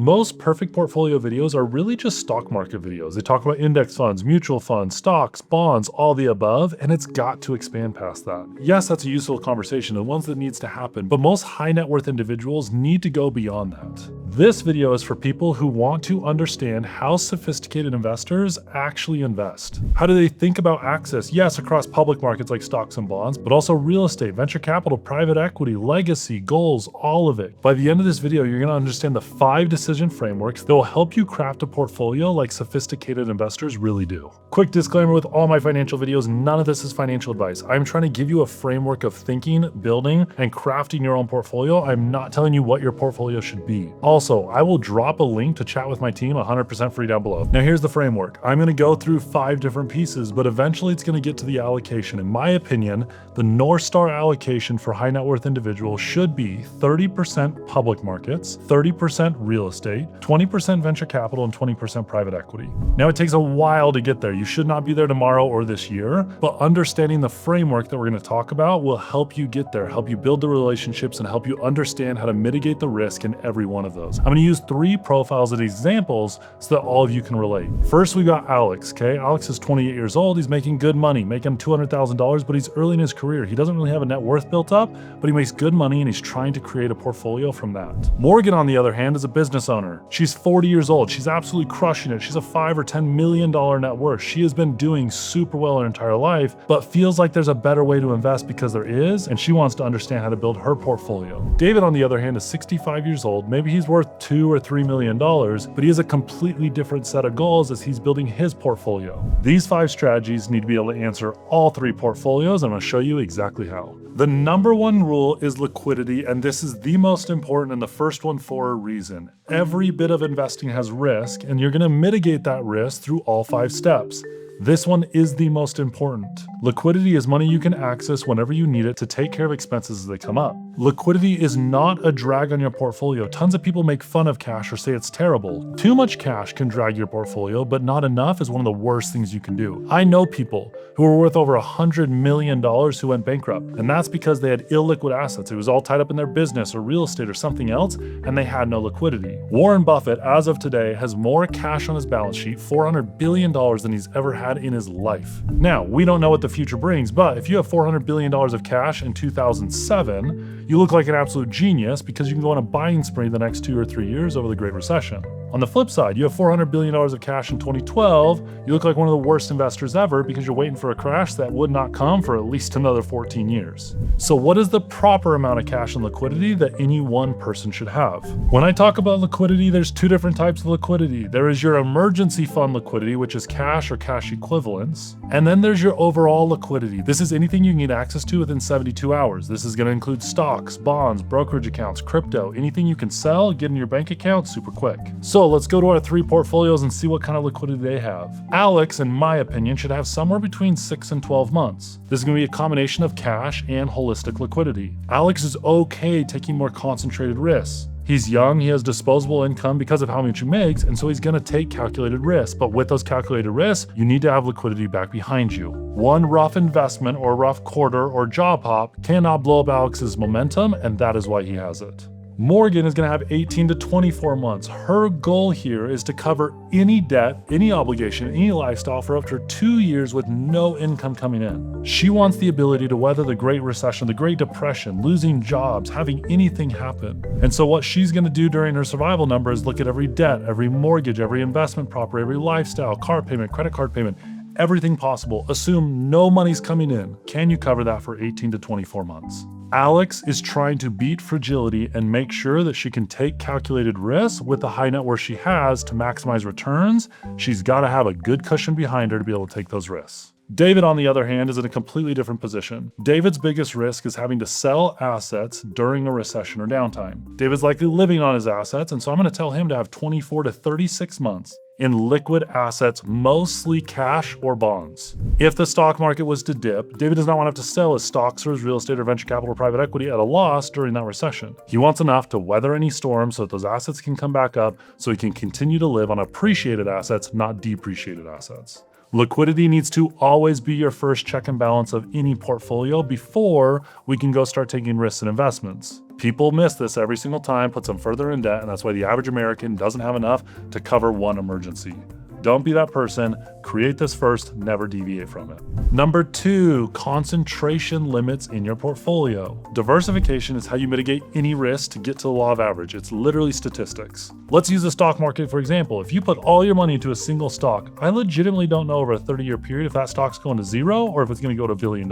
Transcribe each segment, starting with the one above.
Most perfect portfolio videos are really just stock market videos. They talk about index funds, mutual funds, stocks, bonds, all the above, and it's got to expand past that. Yes, that's a useful conversation and one that needs to happen, but most high net worth individuals need to go beyond that. This video is for people who want to understand how sophisticated investors actually invest. How do they think about access? Yes, across public markets like stocks and bonds, but also real estate, venture capital, private equity, legacy, goals, all of it. By the end of this video, you're gonna understand the 5 decision frameworks that will help you craft a portfolio like sophisticated investors really do. Quick disclaimer with all my financial videos, none of this is financial advice. I'm trying to give you a framework of thinking, building, and crafting your own portfolio. I'm not telling you what your portfolio should be. Also, I will drop a link to chat with my team 100% free down below. Now here's the framework. I'm gonna go through 5 different pieces, but eventually it's gonna get to the allocation. In my opinion, the North Star allocation for high net worth individuals should be 30% public markets, 30% real estate, 20% venture capital, and 20% private equity. Now it takes a while to get there. You should not be there tomorrow or this year, but understanding the framework that we're gonna talk about will help you get there, help you build the relationships, and help you understand how to mitigate the risk in every one of those. I'm gonna use 3 profiles as examples so that all of you can relate. First, we got Alex, okay? Alex is 28 years old. He's making good money, making $200,000, but he's early in his career. He doesn't really have a net worth built up, but he makes good money and he's trying to create a portfolio from that. Morgan, on the other hand, is a business owner. She's 40 years old. She's absolutely crushing it. She's a $5 or $10 million net worth. She has been doing super well her entire life, but feels like there's a better way to invest because there is, and she wants to understand how to build her portfolio. David, on the other hand, is 65 years old. Maybe he's worth $2 or $3 million, but he has a completely different set of goals as he's building his portfolio. These 5 strategies need to be able to answer all 3 portfolios, and I'm gonna show you exactly how. The number 1 rule is liquidity, and this is the most important and the first one for a reason. Every bit of investing has risk, and you're gonna mitigate that risk through all 5 steps. This one is the most important. Liquidity is money you can access whenever you need it to take care of expenses as they come up. Liquidity is not a drag on your portfolio. Tons of people make fun of cash or say it's terrible. Too much cash can drag your portfolio, but not enough is one of the worst things you can do. I know people who were worth over $100 million who went bankrupt, and that's because they had illiquid assets. It was all tied up in their business or real estate or something else, and they had no liquidity. Warren Buffett, as of today, has more cash on his balance sheet, $400 billion, than he's ever had in his life. Now, we don't know what the future brings, but if you have $400 billion of cash in 2007, you look like an absolute genius because you can go on a buying spree the next 2 or 3 years over the Great Recession. On the flip side, you have $400 billion of cash in 2012, you look like one of the worst investors ever because you're waiting for a crash that would not come for at least another 14 years. So what is the proper amount of cash and liquidity that any one person should have? When I talk about liquidity, there's 2 different types of liquidity. There is your emergency fund liquidity, which is cash or cash equivalents, and then there's your overall liquidity. This is anything you can get access to within 72 hours. This is gonna include stocks, bonds, brokerage accounts, crypto, anything you can sell, get in your bank account super quick. So let's go to our 3 portfolios and see what kind of liquidity they have. Alex, in my opinion, should have somewhere between 6 and 12 months. This is gonna be a combination of cash and holistic liquidity. Alex is okay taking more concentrated risks. He's young, he has disposable income because of how much he makes, and so he's gonna take calculated risks. But with those calculated risks, you need to have liquidity back behind you. One rough investment or rough quarter or job hop cannot blow up Alex's momentum, and that is why he has it. Morgan is gonna have 18 to 24 months. Her goal here is to cover any debt, any obligation, any lifestyle for up to 2 years with no income coming in. She wants the ability to weather the Great Recession, the Great Depression, losing jobs, having anything happen. And so what she's gonna do during her survival number is look at every debt, every mortgage, every investment property, every lifestyle, car payment, credit card payment, everything possible. Assume no money's coming in. Can you cover that for 18 to 24 months? Alex is trying to beat fragility and make sure that she can take calculated risks with the high net worth she has to maximize returns. She's got to have a good cushion behind her to be able to take those risks. David, on the other hand, is in a completely different position. David's biggest risk is having to sell assets during a recession or downtime. David's likely living on his assets, and so I'm going to tell him to have 24 to 36 months in liquid assets, mostly cash or bonds. If the stock market was to dip, David does not want to have to sell his stocks or his real estate or venture capital or private equity at a loss during that recession. He wants enough to weather any storm so that those assets can come back up so he can continue to live on appreciated assets, not depreciated assets. Liquidity needs to always be your first check and balance of any portfolio before we can go start taking risks in investments. People miss this every single time, puts them further in debt, and that's why the average American doesn't have enough to cover one emergency. Don't be that person. Create this first, never deviate from it. Number 2, concentration limits in your portfolio. Diversification is how you mitigate any risk to get to the law of average. It's literally statistics. Let's use the stock market for example. If you put all your money into a single stock, I legitimately don't know over a 30-year period if that stock's going to zero or if it's going to go to $1 billion.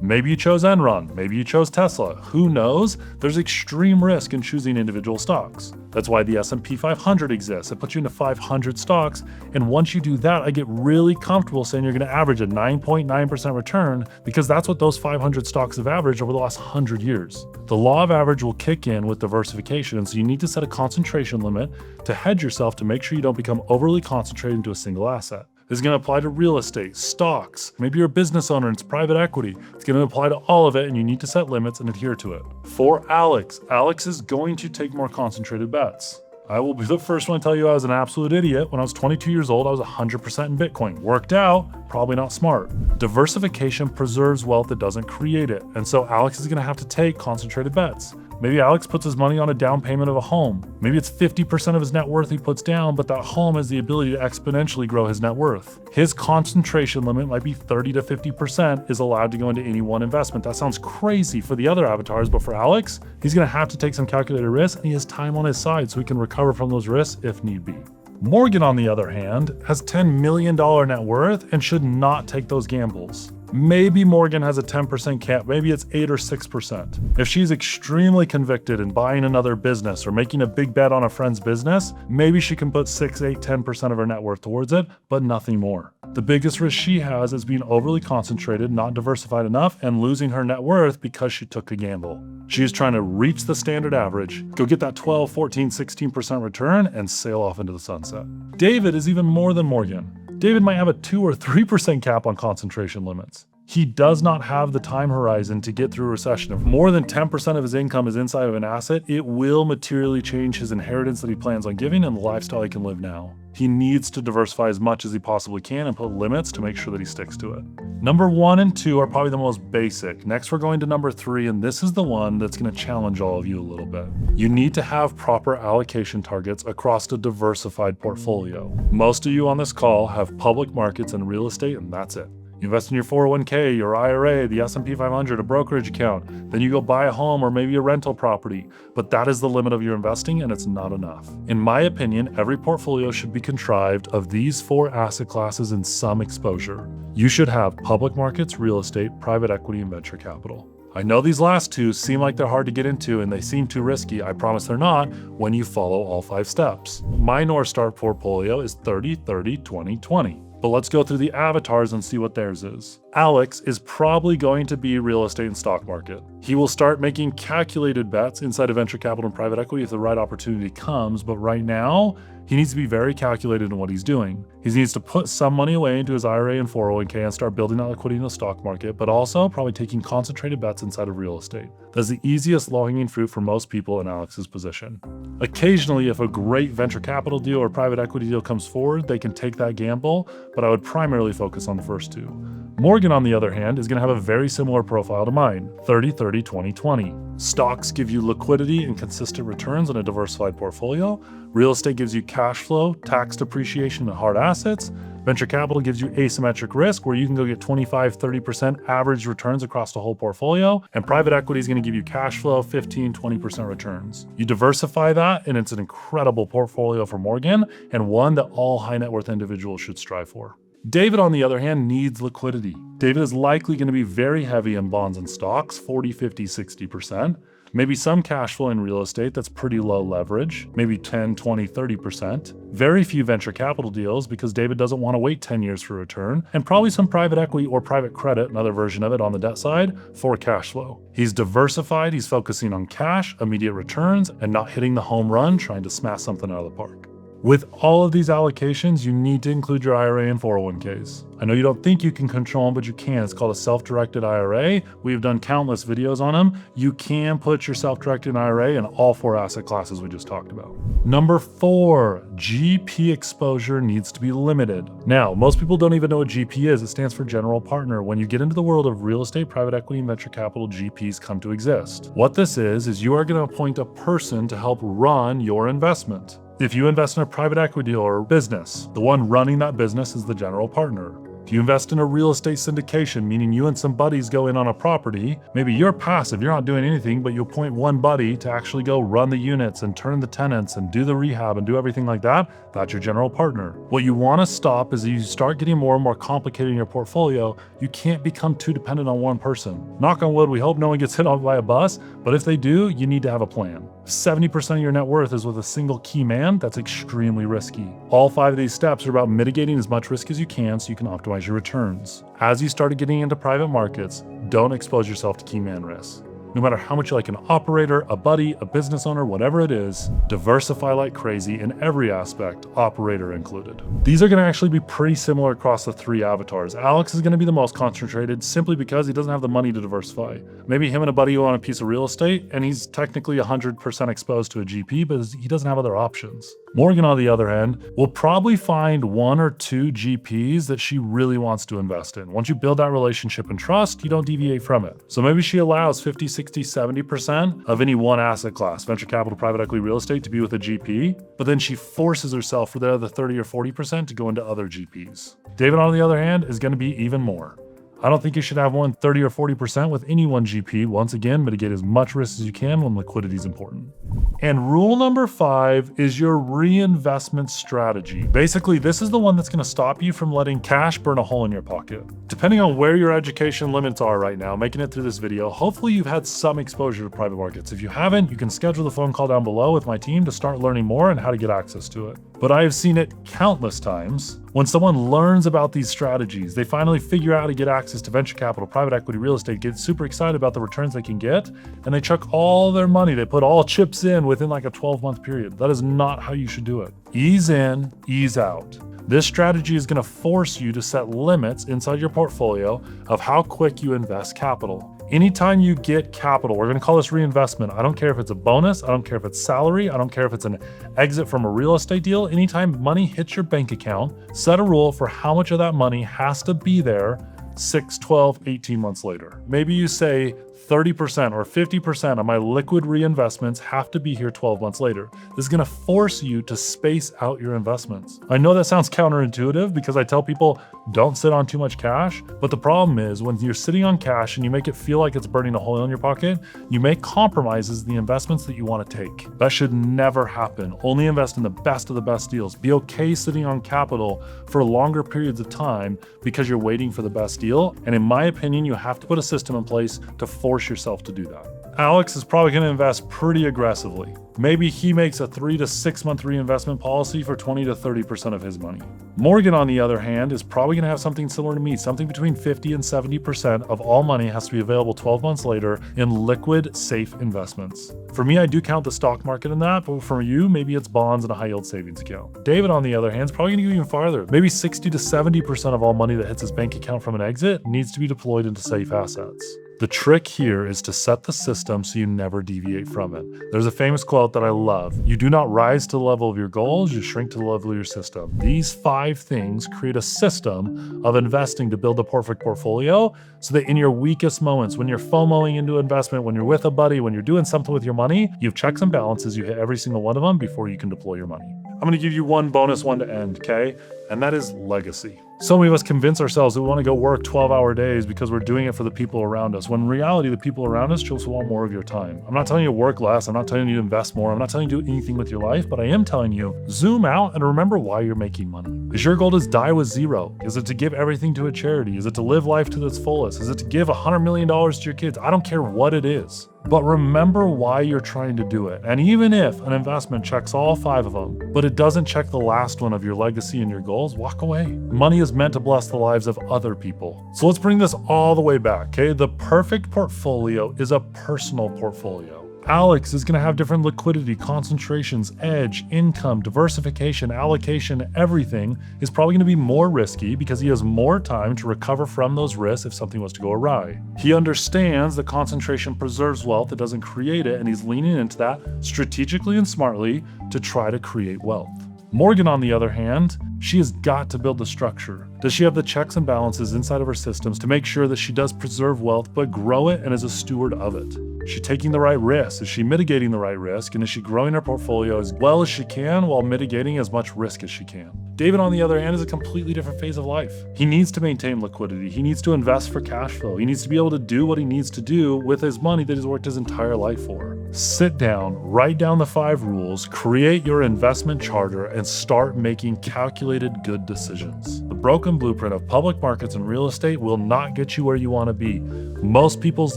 Maybe you chose Enron, maybe you chose Tesla, who knows? There's extreme risk in choosing individual stocks. That's why the S&P 500 exists. It puts you into 500 stocks, and once you do that, I get really comfortable saying you're gonna average a 9.9% return because that's what those 500 stocks have averaged over the last 100 years. The law of average will kick in with diversification, and so you need to set a concentration limit to hedge yourself to make sure you don't become overly concentrated into a single asset. This is going to apply to real estate, stocks, maybe you're a business owner and it's private equity. It's going to apply to all of it and you need to set limits and adhere to it. For Alex is going to take more concentrated bets. I will be the first one to tell you I was an absolute idiot. When I was 22 years old, I was 100% in Bitcoin. Worked out, probably not smart. Diversification preserves wealth, it doesn't create it. And so Alex is going to have to take concentrated bets. Maybe Alex puts his money on a down payment of a home. Maybe it's 50% of his net worth he puts down, but that home has the ability to exponentially grow his net worth. His concentration limit might be 30 to 50% is allowed to go into any one investment. That sounds crazy for the other avatars, but for Alex, he's gonna have to take some calculated risks and he has time on his side so he can recover from those risks if need be. Morgan, on the other hand, has $10 million net worth and should not take those gambles. Maybe Morgan has a 10% cap, maybe it's 8 or 6%. If she's extremely convicted in buying another business or making a big bet on a friend's business, maybe she can put 6, 8, 10% of her net worth towards it, but nothing more. The biggest risk she has is being overly concentrated, not diversified enough, and losing her net worth because she took a gamble. She is trying to reach the standard average, go get that 12, 14, 16% return, and sail off into the sunset. David is even more than Morgan. David might have a 2 or 3% cap on concentration limits. He does not have the time horizon to get through a recession. If more than 10% of his income is inside of an asset, it will materially change his inheritance that he plans on giving and the lifestyle he can live now. He needs to diversify as much as he possibly can and put limits to make sure that he sticks to it. Number 1 and 2 are probably the most basic. Next, we're going to number 3, and this is the one that's going to challenge all of you a little bit. You need to have proper allocation targets across a diversified portfolio. Most of you on this call have public markets and real estate, and that's it. You invest in your 401k, your IRA, the S&P 500, a brokerage account. Then you go buy a home or maybe a rental property. But that is the limit of your investing, and it's not enough. In my opinion, every portfolio should be contrived of these 4 asset classes in some exposure. You should have public markets, real estate, private equity, and venture capital. I know these last 2 seem like they're hard to get into and they seem too risky. I promise they're not when you follow all 5 steps. My North Star portfolio is 30, 30, 20, 20. But let's go through the avatars and see what theirs is. Alex is probably going to be real estate and stock market. He will start making calculated bets inside of venture capital and private equity if the right opportunity comes, but right now, he needs to be very calculated in what he's doing. He needs to put some money away into his IRA and 401k and start building that liquidity in the stock market, but also probably taking concentrated bets inside of real estate. That's the easiest low-hanging fruit for most people in Alex's position. Occasionally, if a great venture capital deal or private equity deal comes forward, they can take that gamble, but I would primarily focus on the first 2. Morgan, on the other hand, is going to have a very similar profile to mine, 30, 30, 20, 20. Stocks give you liquidity and consistent returns on a diversified portfolio. Real estate gives you cash flow, tax depreciation, and hard assets. Venture capital gives you asymmetric risk where you can go get 25, 30% average returns across the whole portfolio. And private equity is going to give you cash flow, 15, 20% returns. You diversify that and it's an incredible portfolio for Morgan and one that all high net worth individuals should strive for. David, on the other hand, needs liquidity. David is likely going to be very heavy in bonds and stocks, 40, 50, 60%. Maybe some cash flow in real estate that's pretty low leverage, maybe 10, 20, 30%. Very few venture capital deals because David doesn't want to wait 10 years for a return, and probably some private equity or private credit, another version of it on the debt side, for cash flow. He's diversified, he's focusing on cash, immediate returns, and not hitting the home run trying to smash something out of the park. With all of these allocations, you need to include your IRA and 401ks. I know you don't think you can control them, but you can. It's called a self-directed IRA. We've done countless videos on them. You can put your self-directed IRA in all 4 asset classes we just talked about. Number 4, GP exposure needs to be limited. Now, most people don't even know what GP is. It stands for general partner. When you get into the world of real estate, private equity, and venture capital, GPs come to exist. What this is you are going to appoint a person to help run your investment. If you invest in a private equity or business, the one running that business is the general partner. If you invest in a real estate syndication, meaning you and some buddies go in on a property, maybe you're passive, you're not doing anything, but you appoint one buddy to actually go run the units and turn the tenants and do the rehab and do everything like that, that's your general partner. What you want to stop is you start getting more and more complicated in your portfolio, you can't become too dependent on one person. Knock on wood, we hope no one gets hit on by a bus, but if they do, you need to have a plan. 70% of your net worth is with a single key man, that's extremely risky. All 5 of these steps are about mitigating as much risk as you can so you can optimize your returns. As you start getting into private markets, don't expose yourself to key man risks. No matter how much you like an operator, a buddy, a business owner, whatever it is, diversify like crazy in every aspect, operator included. These are going to actually be pretty similar across the 3 avatars. Alex is going to be the most concentrated simply because he doesn't have the money to diversify. Maybe him and a buddy own a piece of real estate and he's technically 100% exposed to a GP, but he doesn't have other options. Morgan, on the other hand, will probably find 1 or 2 GPs that she really wants to invest in. Once you build that relationship and trust, you don't deviate from it. So maybe she allows 50, 60, 70% of any one asset class, venture capital, private equity, real estate, to be with a GP, but then she forces herself for the other 30 or 40% to go into other GPs. David, on the other hand, is going to be even more. I don't think you should have more than 30 or 40% with any one GP. Once again, mitigate as much risk as you can when liquidity is important. And rule number 5 is your reinvestment strategy. Basically, this is the one that's going to stop you from letting cash burn a hole in your pocket. Depending on where your education limits are right now, making it through this video, hopefully you've had some exposure to private markets. If you haven't, you can schedule the phone call down below with my team to start learning more and how to get access to it. But I have seen it countless times. When someone learns about these strategies, they finally figure out how to get access to venture capital, private equity, real estate, get super excited about the returns they can get, and they chuck all their money, they put all chips in within like a 12-month period. That is not how you should do it. Ease in, ease out. This strategy is going to force you to set limits inside your portfolio of how quick you invest capital. Anytime you get capital, we're going to call this reinvestment. I don't care if it's a bonus. I don't care if it's salary. I don't care if it's an exit from a real estate deal. Anytime money hits your bank account, set a rule for how much of that money has to be there 6, 12, 18 months later. Maybe you say 30% or 50% of my liquid reinvestments have to be here 12 months later. This is going to force you to space out your investments. I know that sounds counterintuitive because I tell people don't sit on too much cash, but the problem is when you're sitting on cash and you make it feel like it's burning a hole in your pocket, you make compromises in the investments that you want to take. That should never happen. Only invest in the best of the best deals. Be okay sitting on capital for longer periods of time because you're waiting for the best deal. And in my opinion, you have to put a system in place to force yourself to do that. Alex is probably going to invest pretty aggressively. Maybe he makes a 3 to 6 month reinvestment policy for 20 to 30% of his money. Morgan, on the other hand, is probably going to have something similar to me. Something between 50 and 70% of all money has to be available 12 months later in liquid, safe investments. For me, I do count the stock market in that, but for you, maybe it's bonds and a high yield savings account. David, on the other hand, is probably going to go even farther. Maybe 60 to 70% of all money that hits his bank account from an exit needs to be deployed into safe assets. The trick here is to set the system so you never deviate from it. There's a famous quote that I love. You do not rise to the level of your goals, you shrink to the level of your system. These 5 things create a system of investing to build a perfect portfolio so that in your weakest moments, when you're FOMOing into investment, when you're with a buddy, when you're doing something with your money, you have checks and balances, you hit every single one of them before you can deploy your money. I'm going to give you one bonus one to end, okay? And that is legacy. So many of us convince ourselves that we want to go work 12-hour days because we're doing it for the people around us, when in reality, the people around us just want more of your time. I'm not telling you to work less. I'm not telling you to invest more. I'm not telling you to do anything with your life, but I am telling you, zoom out and remember why you're making money. Is your goal to die with zero? Is it to give everything to a charity? Is it to live life to its fullest? Is it to give $100 million to your kids? I don't care what it is. But remember why you're trying to do it. And even if an investment checks all 5 of them, but it doesn't check the last one of your legacy and your goals, walk away. Money is meant to bless the lives of other people. So let's bring this all the way back, okay? The perfect portfolio is a personal portfolio. Alex is going to have different liquidity, concentrations, edge, income, diversification, allocation, everything is probably going to be more risky because he has more time to recover from those risks if something was to go awry. He understands that concentration preserves wealth, it doesn't create it, and he's leaning into that strategically and smartly to try to create wealth. Morgan, on the other hand, she has got to build the structure. Does she have the checks and balances inside of her systems to make sure that she does preserve wealth but grow it and is a steward of it? Is she taking the right risks? Is she mitigating the right risk? And is she growing her portfolio as well as she can while mitigating as much risk as she can? David, on the other hand, is a completely different phase of life. He needs to maintain liquidity. He needs to invest for cash flow. He needs to be able to do what he needs to do with his money that he's worked his entire life for. Sit down, write down the 5 rules, create your investment charter, and start making calculated good decisions. The broken blueprint of public markets and real estate will not get you where you want to be. Most people's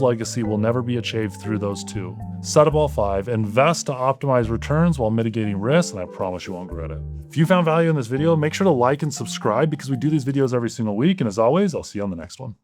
legacy will never be achieved through those 2. Set up all 5, invest to optimize returns while mitigating risks, and I promise you won't regret it. If you found value in this video, make sure to like and subscribe because we do these videos every single week, and as always, I'll see you on the next one.